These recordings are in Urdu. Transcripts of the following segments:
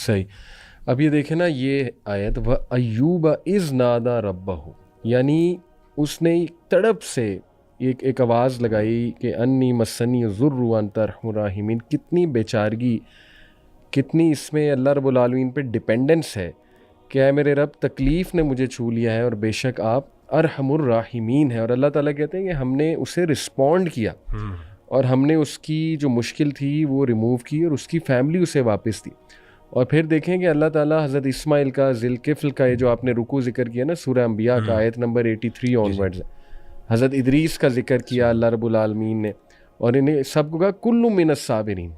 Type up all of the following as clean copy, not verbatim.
صحیح. اب یہ دیکھیں نا یہ آیت وَأَيُّوبَ اِذْ نَادَى رَبَّهُ، یعنی اس نے تڑپ سے ایک آواز لگائی کہ انی مسنی الضر وانت ارحم الراحمین. کتنی بیچارگی، کتنی اس میں اللہ رب العالمین پہ ڈیپینڈنس ہے کہ اے میرے رب تکلیف نے مجھے چھو لیا ہے اور بے شک آپ ارحم الراحمین ہیں. اور اللہ تعالیٰ کہتے ہیں کہ ہم نے اسے رسپونڈ کیا اور ہم نے اس کی جو مشکل تھی وہ ریموو کی اور اس کی فیملی اسے واپس دی. اور پھر دیکھیں کہ اللہ تعالیٰ حضرت اسماعیل کا، ذی الکفل کا، یہ جو آپ نے رکوع ذکر کیا نا سورہ انبیاء کا آیت نمبر 83 آن ورڈز، حضرت ادریس کا ذکر کیا اللہ رب العالمین نے، اور انہیں سب کو کہا کل من الصابرین،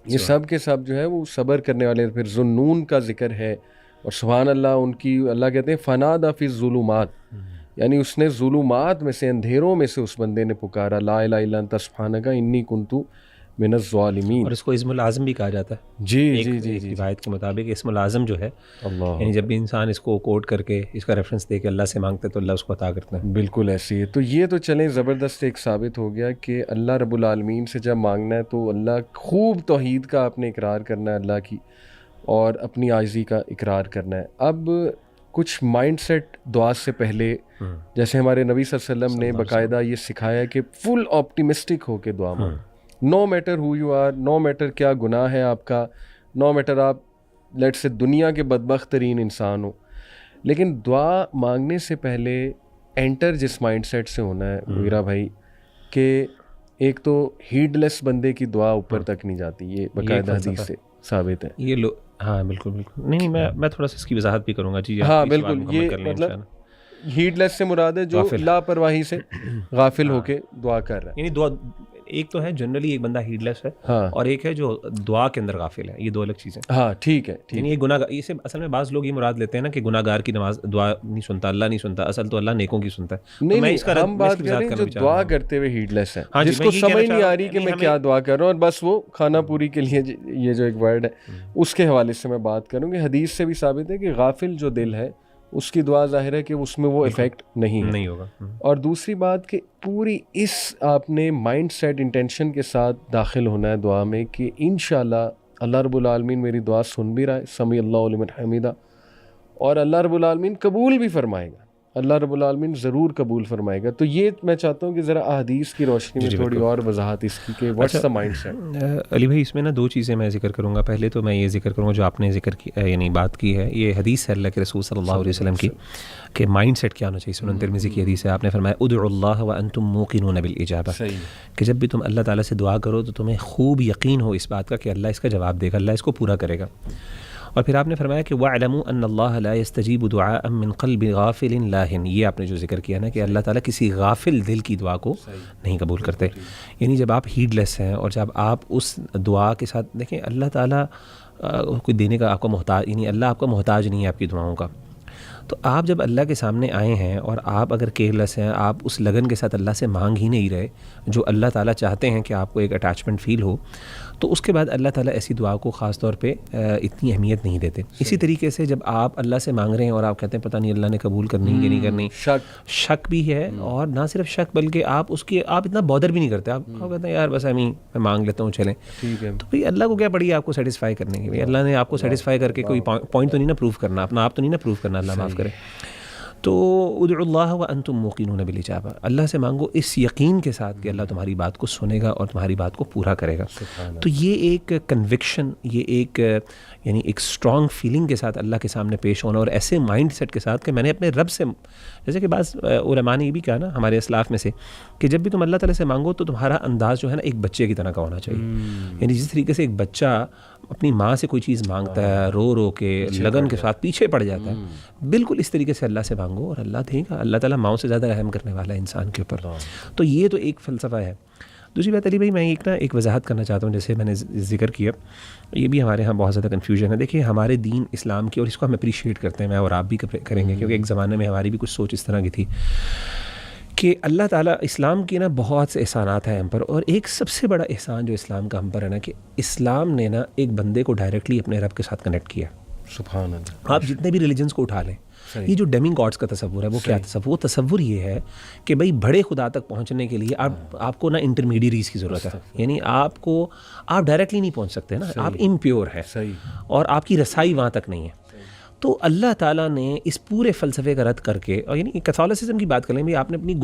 یہ سب کے سب جو ہے وہ صبر کرنے والے. پھر ذوالنون کا ذکر ہے اور سبحان اللہ ان کی، اللہ کہتے ہیں فنادی فی الظلمات، یعنی اس نے ظلمات میں سے، اندھیروں میں سے اس بندے نے پکارا لا الہ الا انت سبحانک انی کنت من الظالمین. اور اس کو اسم العظم بھی کہا جاتا ہے. جی جی جی جی روایت کے مطابق اسم العظم جو ہے اللہ، یعنی جب بھی انسان اس کو کوٹ کر کے اس کا ریفرنس دے کے اللہ سے مانگتا ہے تو اللہ اس کو عطا کرتا ہے. بالکل ایسی ہے. تو یہ تو چلیں زبردست ایک ثابت ہو گیا کہ اللہ رب العالمین سے جب مانگنا ہے تو اللہ خوب توحید کا اپنے اقرار کرنا ہے اللہ کی، اور اپنی عاجزی کا اقرار کرنا ہے. اب کچھ مائنڈ سیٹ دعا سے پہلے، جیسے ہمارے نبی صلی اللہ علیہ وسلم نے باقاعدہ یہ سکھایا کہ فل آپٹیمسٹک ہو کے دعا مانگو، no matter who you are, no matter کیا گناہ ہے آپ کا، نو میٹر آپ لیٹ سے دنیا کے بدبخت ترین انسان ہو، لیکن دعا مانگنے سے پہلے انٹر جس مائنڈ سیٹ سے ہونا ہے میرا بھائی، کہ ایک تو ہیڈ لیس بندے کی دعا اوپر تک نہیں جاتی، یہ باقاعدہ حدیث سے ثابت ہے. یہ ہاں بالکل بالکل. نہیں میں تھوڑا سا اس کی وضاحت بھی کروں گا. جی ہاں بالکل. یہ مطلب ہیڈ لیس سے مراد ہے جو لاپرواہی سے غافل ہو کے دعا کر رہا ہے. یعنی دعا ایک تو ہے جنرلی ایک بندہ ہیڈ لیس ہے، اور ایک ہے جو دعا کے اندر غافل ہے. یہ دو الگ چیزیں. ہاں ٹھیک ہے. یعنی یہ گناہ، اسے اصل میں بعض لوگ یہ مراد لیتے ہیں نا کہ گناہ گار کی نماز دعا نہیں سنتا، اللہ نہیں سنتا. اصل تو اللہ نیکوں کی سنتا ہے. نہیں، ہم بات کر رہے ہیں جو دعا کرتے ہوئے ہیڈ لیس ہے، جس کو سمجھ نہیں آ رہی کہ میں کیا دعا کر رہا ہوں، اور بس وہ کھانا پوری کے لیے یہ جو ایک ورڈ ہے اس کے حوالے سے میں بات کروں کہ حدیث سے بھی ثابت ہے کہ غافل جو دل ہے اس کی دعا ظاہر ہے کہ اس میں وہ ایفیکٹ نہیں ہوگا. اور دوسری بات کہ پوری اس آپ نے مائنڈ سیٹ انٹینشن کے ساتھ داخل ہونا ہے دعا میں کہ انشاءاللہ اللہ رب العالمین میری دعا سن بھی رہا ہے، سمیع اللہ لمن حمیدہ، اور اللہ رب العالمین قبول بھی فرمائے گا، اللہ رب العالمین ضرور قبول فرمائے گا. تو یہ میں چاہتا ہوں کہ ذرا احادیث کی روشنی میں تھوڑی اور وضاحت اس کی کہ واٹس دا مائنڈ سیٹ. علی بھائی اس میں نا دو چیزیں میں ذکر کروں گا. پہلے تو میں یہ ذکر کروں گا جو آپ نے ذکر کی یعنی بات کی ہے، یہ حدیث ہے اللہ کے رسول صلی اللہ علیہ وسلم کی کہ مائنڈ سیٹ کیا ہونا چاہیے. سنن ترمذی کی حدیث ہے، آپ نے فرمایا ادعوا اللہ وانتم موقنون بالاجابہ، کہ جب بھی تم اللہ تعالیٰ سے دعا کرو تو تمہیں خوب یقین ہو اس بات کا کہ اللہ اس کا جواب دے گا، اللہ اس کو پورا کرے گا. اور پھر آپ نے فرمایا کہ وَاعْلَمُوا أَنَّ اللَّهَ لَا يَسْتَجِيبُ دُعَاءً مِّن قَلْبِ غَافِلٍ لَاهٍ. یہ آپ نے جو ذکر کیا نا کہ اللہ تعالیٰ کسی غافل دل کی دعا کو نہیں قبول کرتے. یعنی جب آپ ہیڈ لیس ہیں اور جب آپ اس دعا کے ساتھ دیکھیں اللہ تعالیٰ کوئی دینے کا آپ کو محتاج، یعنی اللہ آپ کا محتاج نہیں ہے آپ کی دعاؤں کا. تو آپ جب اللہ کے سامنے آئے ہیں اور آپ اگر کیئرلیس ہیں، آپ اس لگن کے ساتھ اللہ سے مانگ ہی نہیں رہے جو اللہ تعالیٰ چاہتے ہیں کہ آپ کو ایک اٹیچمنٹ فیل ہو، تو اس کے بعد اللہ تعالیٰ ایسی دعا کو خاص طور پہ اتنی اہمیت نہیں دیتے. اسی طریقے سے جب آپ اللہ سے مانگ رہے ہیں اور آپ کہتے ہیں پتہ نہیں اللہ نے قبول کرنی کہ نہیں کرنی، شک بھی ہے. اور نہ صرف شک بلکہ آپ اتنا بودر بھی نہیں کرتے. آپ کہتے ہیں یار بس میں مانگ لیتا ہوں چلیں. تو بھائی اللہ کو کیا پڑی ہے آپ کو سیٹسفائی کرنے کی؟ اللہ نے آپ کو سیٹسفائی کر کے کوئی پوائنٹ تو نہیں نا پروف کرنا، اپنا آپ تو نہیں نا پروف کرنا، اللہ معاف کرے. تو ادعوا اللہ وانتم موقنون بالاجابہ، اللہ سے مانگو اس یقین کے ساتھ کہ اللہ تمہاری بات کو سنے گا اور تمہاری بات کو پورا کرے گا. تو یہ ایک کنوکشن، یہ ایک یعنی ایک اسٹرانگ فیلنگ کے ساتھ اللہ کے سامنے پیش ہونا، اور ایسے مائنڈ سیٹ کے ساتھ کہ میں نے اپنے رب سے، جیسے کہ بعض علماء نے یہ بھی کہا نا ہمارے اسلاف میں سے کہ جب بھی تم اللہ تعالیٰ سے مانگو تو تمہارا انداز جو ہے نا ایک بچے کی طرح کا ہونا چاہیے. یعنی جس طریقے سے ایک بچہ اپنی ماں سے کوئی چیز مانگتا ہے رو رو کے لگن کے ساتھ پیچھے پڑ جاتا ہے، بالکل اس طریقے سے اللہ سے مانگو اور اللہ دے گا. اللہ تعالیٰ ماؤں سے زیادہ رحم کرنے والا ہے انسان کے اوپر. تو یہ تو ایک فلسفہ ہے. دوسری بات علی بھائی میں ایک وضاحت کرنا چاہتا ہوں، جیسے میں نے ذکر کیا یہ بھی ہمارے ہاں بہت زیادہ کنفیوژن ہے. دیکھیے ہمارے دین اسلام کی، اور اس کو ہم اپریشیٹ کرتے ہیں، میں اور آپ بھی کریں گے کیونکہ ایک زمانے میں ہماری بھی کچھ سوچ اس طرح کی تھی کہ اللہ تعالیٰ اسلام کی نا بہت سے احسانات ہیں ہم پر، اور ایک سب سے بڑا احسان جو اسلام کا ہم پر ہے نا کہ اسلام نے نا ایک بندے کو ڈائریکٹلی اپنے رب کے ساتھ کنیکٹ کیا. سبحان اللہ. آپ جتنے بھی ریلیجنس کو اٹھا لیں, یہ جو ڈیمی گاڈس کا تصور ہے وہ کیا تصور؟ وہ تصور یہ ہے کہ بھائی بڑے خدا تک پہنچنے کے لیے آپ کو نا انٹرمیڈیریز کی ضرورت ہے, یعنی آپ ڈائریکٹلی نہیں پہنچ سکتے نا, آپ امپیور ہیں اور آپ کی رسائی وہاں تک نہیں ہے. تو اللہ تعالیٰ نے اس پورے فلسفے کا رد کر کے, اور یعنی کیتھولسزم کی بات کریں بھی, آپ نے اپنے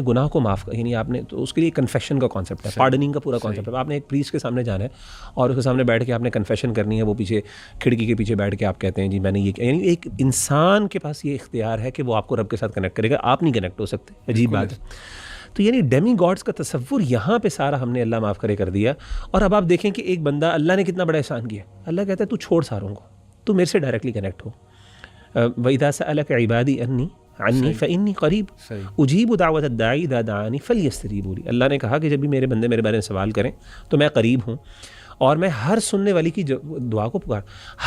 گناہ کو معاف کر, یعنی آپ نے, تو اس کے لیے کنفیشن کا کانسیپٹ ہے, پارڈننگ کا پورا کانسیپٹ ہے. آپ نے ایک پریسٹ کے سامنے جانا ہے اور اس کے سامنے بیٹھ کے آپ نے کنفیشن کرنی ہے, وہ پیچھے کھڑکی کے پیچھے بیٹھ کے آپ کہتے ہیں جی میں نے یہ, یعنی ایک انسان کے پاس یہ اختیار ہے کہ وہ آپ کو رب کے ساتھ کنیکٹ کرے گا, آپ نہیں کنیکٹ ہو سکتے. عجیب بات ہے. تو یعنی ڈیمی گاڈس کا تصور یہاں پہ سارا ہم نے اللہ معاف کرے کر دیا. اور اب آپ دیکھیں کہ ایک بندہ, اللہ نے کتنا بڑا احسان کیا. اللہ کہتا ہے تو چھوڑ ساروں کو, تو میرے سے ڈائریکٹلی کنیکٹ ہو. وَإِذَا سَأَلَكَ عِبَادِي عَنِّي فَإِنِّي قَرِيبٌ أُجِيبُ دَعْوَةَ الدَّاعِ إِذَا دَعَانِ فَلْيَسْتَجِيبُوا لِي. اللہ نے کہا کہ جب بھی میرے بندے میرے بارے میں سوال کریں تو میں قریب ہوں, اور میں ہر سننے والی کی دعا کو پکار.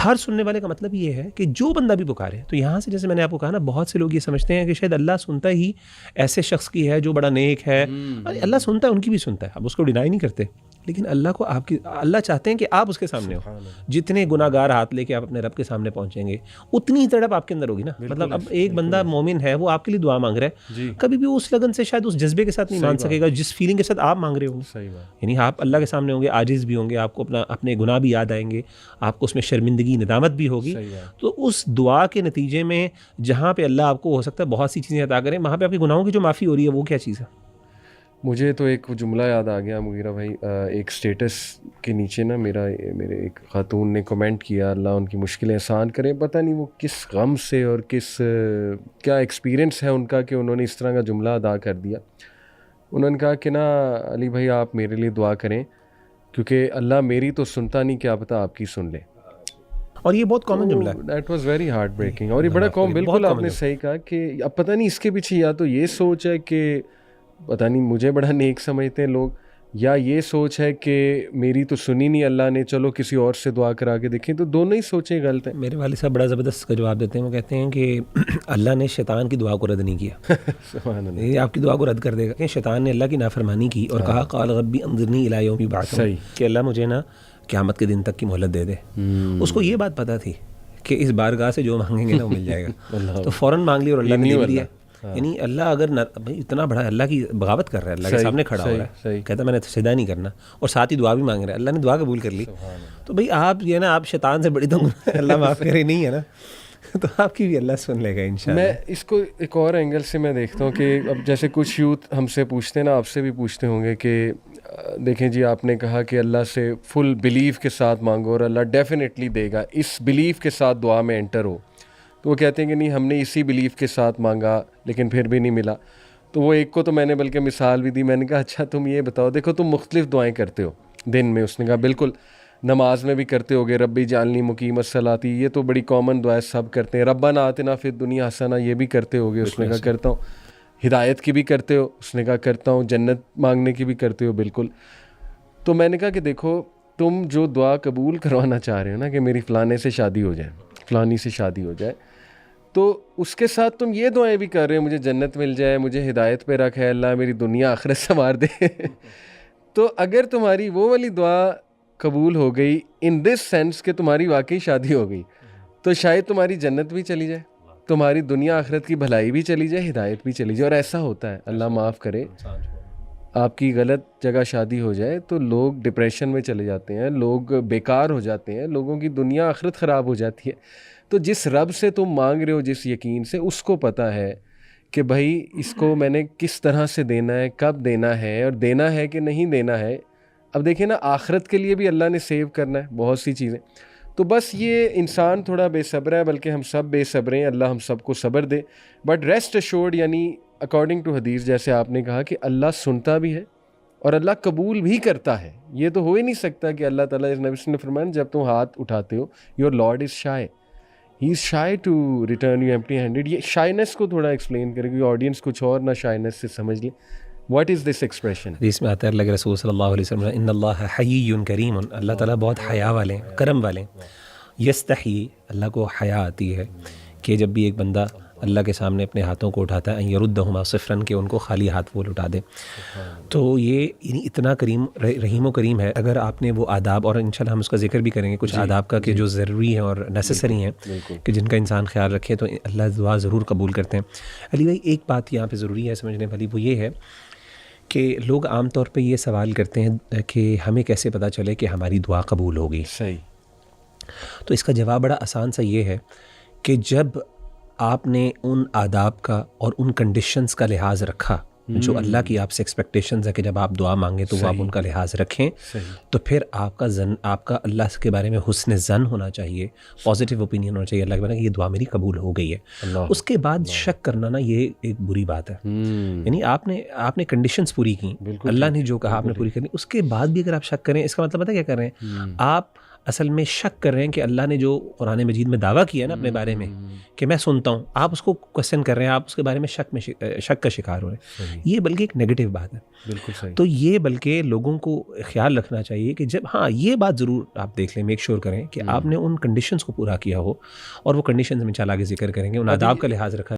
ہر سننے والے کا مطلب یہ ہے کہ جو بندہ بھی پکارے. تو یہاں سے جیسے میں نے آپ کو کہا نا, بہت سے لوگ یہ سمجھتے ہیں کہ شاید اللہ سنتا ہی ایسے شخص کی ہے جو بڑا نیک ہے. اللہ سنتا ہے, ان کی بھی سنتا ہے, اب اس کو ڈینائی نہیں کرتے, لیکن اللہ کو اللہ چاہتے ہیں کہ آپ اس کے سامنے ہو. جتنے گناہ گار ہاتھ لے کے آپ اپنے رب کے سامنے پہنچیں گے, اتنی تڑپ آپ کے اندر ہوگی نا. مطلب اب ایک بندہ مومن ہے, وہ آپ کے لیے دعا مانگ رہا ہے, کبھی بھی اس لگن سے شاید اس جذبے کے ساتھ نہیں مانگ سکے گا جس فیلنگ کے ساتھ آپ مانگ رہے ہوں گے. یعنی آپ اللہ کے سامنے ہوں گے, عاجز بھی ہوں گے, آپ کو اپنے گناہ بھی یاد آئیں گے, آپ کو اس میں شرمندگی ندامت بھی ہوگی. تو اس دعا کے نتیجے میں جہاں پہ اللہ آپ کو ہو سکتا ہے بہت سی چیزیں عطا کریں, وہاں پہ آپ کے گناہوں کی جو معافی ہو رہی ہے وہ کیا چیز ہے؟ مجھے تو ایک جملہ یاد آ گیا مغیرہ بھائی, ایک سٹیٹس کے نیچے نا میرے ایک خاتون نے کمنٹ کیا, اللہ ان کی مشکلیں آسان کرے. پتہ نہیں وہ کس غم سے اور کیا ایکسپیرینس ہے ان کا کہ انہوں نے اس طرح کا جملہ ادا کر دیا. انہوں نے کہا کہ نا علی بھائی آپ میرے لیے دعا کریں, کیونکہ اللہ میری تو سنتا نہیں, کیا پتہ آپ کی سن لے. اور یہ بہت کامن جملہ ہے. That was very heart breaking. اور یہ بڑا بالکل آپ نے صحیح کہا کہ اب پتہ نہیں اس کے پیچھے یا تو یہ سوچ ہے کہ پتہ نہیں مجھے بڑا نیک سمجھتے ہیں لوگ, یا یہ سوچ ہے کہ میری تو سنی نہیں اللہ نے, چلو کسی اور سے دعا کرا کے دیکھیں. تو دونوں ہی سوچیں غلط ہیں. میرے والد صاحب بڑا زبردست کا جواب دیتے ہیں, وہ کہتے ہیں کہ اللہ نے شیطان کی دعا کو رد نہیں کیا. سبحان اللہ. یہ آپ کی دعا کو رد کر دے گا کہ شیطان نے اللہ کی نافرمانی کی اور کہا قال ربی انظرنی الی یوم یبعثون, کہ اللہ مجھے نا قیامت کے دن تک کی مہلت دے دے. اس کو یہ بات پتہ تھی کہ اس بارگاہ سے جو مانگیں گے نا وہ مل جائے گا, تو فوراً مانگ لی اور اللہ نے دے دیا. یعنی اللہ اگر اتنا بڑا اللہ کی بغاوت کر رہا ہے, اللہ کے سامنے کھڑا ہو رہا ہے, کہتا ہے میں نے سجدہ نہیں کرنا, اور ساتھ ہی دعا بھی مانگ رہا ہے, اللہ نے دعا قبول کر لی. تو بھئی آپ یہ نا, آپ شیطان سے بڑی تو اللہ معاف کرے نہیں ہے نا, تو آپ کی بھی اللہ سن لے گا انشاءاللہ. میں اس کو ایک اور اینگل سے میں دیکھتا ہوں کہ اب جیسے کچھ یوتھ ہم سے پوچھتے ہیں نا, آپ سے بھی پوچھتے ہوں گے کہ دیکھیں جی آپ نے کہا کہ اللہ سے فل بلیف کے ساتھ مانگو اور اللہ definitely they God, us belief کے ساتھ دعا میں انٹر ہو. تو وہ کہتے ہیں کہ نہیں ہم نے اسی بلیف کے ساتھ مانگا لیکن پھر بھی نہیں ملا. تو وہ ایک کو تو میں نے بلکہ مثال بھی دی, میں نے کہا اچھا تم یہ بتاؤ, دیکھو تم مختلف دعائیں کرتے ہو دن میں. اس نے کہا بالکل, نماز میں بھی کرتے ہوگے ربی جعلنی مقیم الصلاۃ, یہ تو بڑی کامن دعا ہے, سب کرتے ہیں. ربنا آتنا فی الدنیا حسنہ, یہ بھی کرتے ہوگے. اس نے کہا کرتا ہوں. ہدایت کی بھی کرتے ہو؟ اس نے کہا کرتا ہوں. جنت مانگنے کی بھی کرتے ہو؟ بالکل. تو میں نے کہا کہ دیکھو تم جو دعا قبول کروانا چاہ رہے ہو نا کہ میری فلانے سے شادی ہو جائے, فلانی سے شادی ہو جائے, تو اس کے ساتھ تم یہ دعائیں بھی کر رہے ہو مجھے جنت مل جائے, مجھے ہدایت پہ رکھ ہے اللہ, میری دنیا آخرت سنوار دے. تو اگر تمہاری وہ والی دعا قبول ہو گئی ان دس سینس کہ تمہاری واقعی شادی ہو گئی, تو شاید تمہاری جنت بھی چلی جائے, تمہاری دنیا آخرت کی بھلائی بھی چلی جائے, ہدایت بھی چلی جائے. اور ایسا ہوتا ہے, اللہ معاف کرے, آپ کی غلط جگہ شادی ہو جائے تو لوگ ڈپریشن میں چلے جاتے ہیں, لوگ بیکار ہو جاتے ہیں, لوگوں کی دنیا آخرت خراب ہو جاتی ہے. تو جس رب سے تم مانگ رہے ہو, جس یقین سے, اس کو پتہ ہے کہ بھائی اس کو میں نے کس طرح سے دینا ہے, کب دینا ہے, اور دینا ہے کہ نہیں دینا ہے. اب دیکھیں نا, آخرت کے لیے بھی اللہ نے سیو کرنا ہے بہت سی چیزیں. تو بس یہ انسان تھوڑا بے صبر ہے, بلکہ ہم سب بے صبر ہیں, اللہ ہم سب کو صبر دے. بٹ ریسٹ ایشورڈ, یعنی اکارڈنگ ٹو حدیث جیسے آپ نے کہا کہ اللہ سنتا بھی ہے اور اللہ قبول بھی کرتا ہے. یہ تو ہو ہی نہیں سکتا کہ اللہ تعالیٰ, نبی نے فرمایا جب تم ہاتھ اٹھاتے ہو, your lord is shy, he is shy to return you empty handed. یہ شائنس کو تھوڑا ایکسپلین کرے کیونکہ آڈینس کچھ اور نہ شائنس سے سمجھ لیں. What is this expression? حدیث میں آتا ہے اللہ کے رسول صلی اللہ علیہ وسلم, ان اللہ حیی کریم, اللہ تعالیٰ بہت حیا والے ہیں, کرم والے ہیں. یستحی, اللہ کو حیا آتی ہے کہ جب بھی ایک بندہ اللہ کے سامنے اپنے ہاتھوں کو اٹھاتا ہے ان یردہما صفراً کہ ان کو خالی ہاتھ وہ لٹا دے. تو یہ یعنی اتنا کریم رحیم و کریم ہے. اگر آپ نے وہ آداب، اور انشاءاللہ ہم اس کا ذکر بھی کریں گے کچھ آداب کا کہ جو ضروری ہیں اور نیسسری ہیں کہ جن کا انسان خیال رکھے تو اللہ دعا ضرور قبول کرتے ہیں. علی بھائی ایک بات یہاں پہ ضروری ہے سمجھنے والی، وہ یہ ہے کہ لوگ عام طور پہ یہ سوال کرتے ہیں کہ ہمیں کیسے پتہ چلے کہ ہماری دعا قبول ہوگی. صحیح. تو اس کا جواب بڑا آسان سا یہ ہے کہ جب آپ نے ان آداب کا اور ان کنڈیشنز کا لحاظ رکھا جو اللہ کی آپ سے ایکسپیکٹیشنز ہے کہ جب آپ دعا مانگیں تو وہ آپ ان کا لحاظ رکھیں، تو پھر آپ کا اللہ کے بارے میں حسن ظن ہونا چاہیے، پازیٹیو اوپینین ہونا چاہیے اللہ کے بارے میں کہ یہ دعا میری قبول ہو گئی ہے. اس کے بعد شک کرنا نا یہ ایک بری بات ہے. یعنی آپ نے کنڈیشنز پوری کی، اللہ نے جو کہا آپ نے پوری کرنی، اس کے بعد بھی اگر آپ شک کریں اس کا مطلب پتہ کیا کر رہے ہیں؟ آپ اصل میں شک کر رہے ہیں کہ اللہ نے جو قرآن مجید میں دعویٰ کیا ہے نا اپنے بارے میں کہ میں سنتا ہوں، آپ اس کو کوسچن کر رہے ہیں، آپ اس کے بارے میں شک کا شکار ہو رہے ہیں. یہ بلکہ ایک نیگیٹو بات ہے. بالکل صحیح. تو یہ بلکہ لوگوں کو خیال رکھنا چاہیے کہ جب یہ بات ضرور آپ دیکھ لیں، میک شور کریں کہ آپ نے ان کنڈیشنز کو پورا کیا ہو، اور وہ کنڈیشنز ہم انشاءاللہ آگے ذکر کریں گے، ان آداب کا لحاظ رکھا